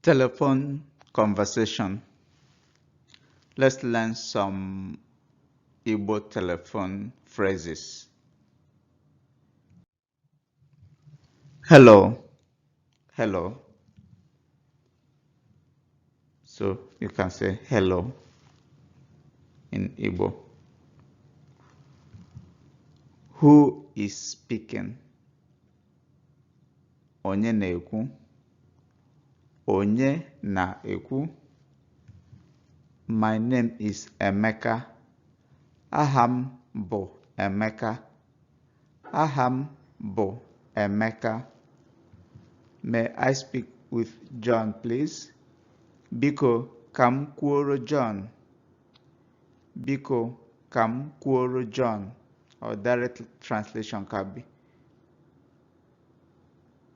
Telephone conversation. Let's learn some Igbo telephone phrases. Hello. Hello. So you can say hello in Igbo. Who is speaking? Onye na-ekwu? Onye na-ekwu? My name is Emeka. Aha m bụ Emeka. Aha m bụ Emeka. May I speak with John, please? Biko ka m kwuoro John. Biko ka m kwuoro John. Or direct translation ka be.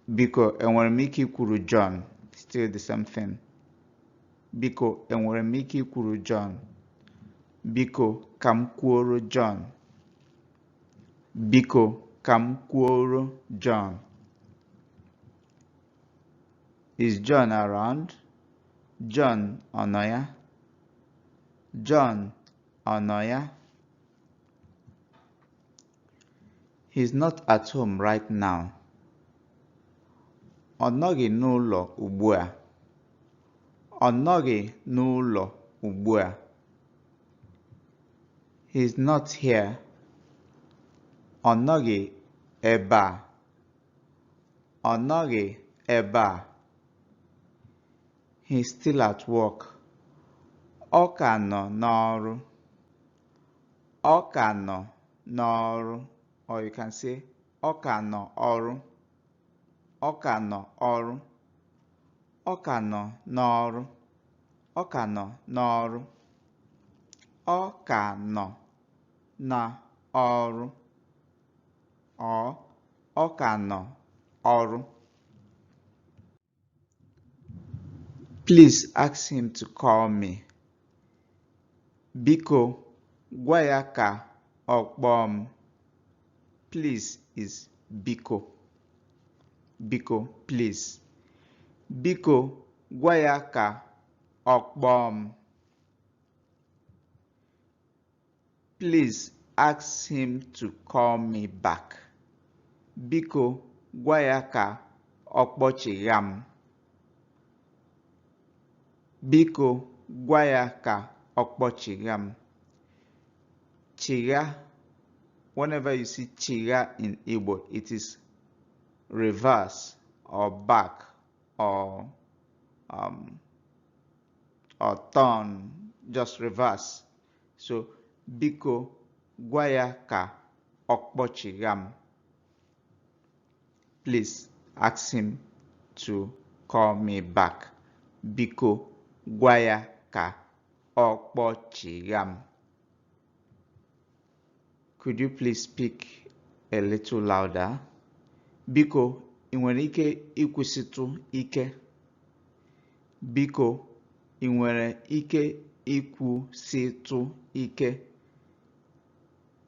Biko enwere m ike ikwuru John. Still the same thing. Biko enwere m ike ikwuru John. Biko ka m kwuoro John. Biko ka m kwuoro John. Is John around? John ọ nọ ya? John ọ nọ ya? He's not at home right now. Ọ nọghị n'ụlọ ugbu a. Ọ nọghị n'ụlọ ugbu a. He's not here. Ọ nọghị ebe a. Ọ nọghị ebe a. He's still at work. Ọ ka nọ n'ọrụ. Ọ ka nọ n'ọrụ. Or you can say ọ ka nọ ọrụ. Ọ ka nọ ọrụ. Ọ ka nọ n'ọrụ. Ọ ka nọ n'ọrụ. Ọ ka nọ n'ọrụ. Ọ ka nọ ọrụ. Please ask him to call me. Biko gwa ya ka ọ kpọọ m. Please is biko. Biko, please. Biko gwa ya ka ọ kpọọ m. Please ask him to call me back. Biko gwa ya ka ọ kpọchigha m. Biko gwa ya ka ọ kpọchigha m. Chigha. Whenever you see chigha in Igbo, it is reverse or back or turn, just reverse. So biko gwa ya ka ọ kpọchigha m. Please ask him to call me back. Biko gwa ya ka ọ kpọchigha m. Could you please speak a little louder? Biko ị nwere ike ikwusịtụ ike? Biko ị nwere ike ikwusịtụ ike?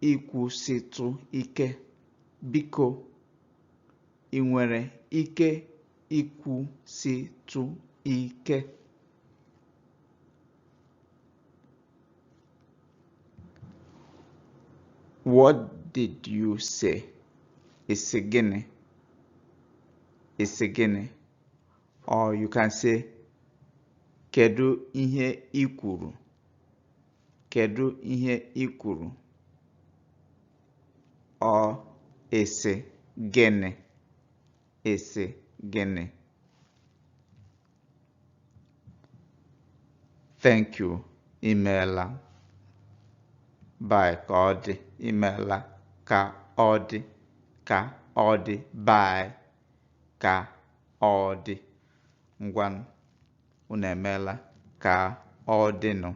Ikwusịtụ ike. Biko ị nwere ike ikwusịtụ ike? What did you say? Isi gịnị? Isi gịnị? Or you can say, kedu ihe I kwuru? Kedu ihe I kwuru? Or isi gịnị? Isi gịnị? Thank you. Imeela. Bye ka ọ dị. Imeela ka ọ dị. Ka ọ dị. Bye ka ọ dị. Ngwanụ unu emeela ka ọ dịnụ.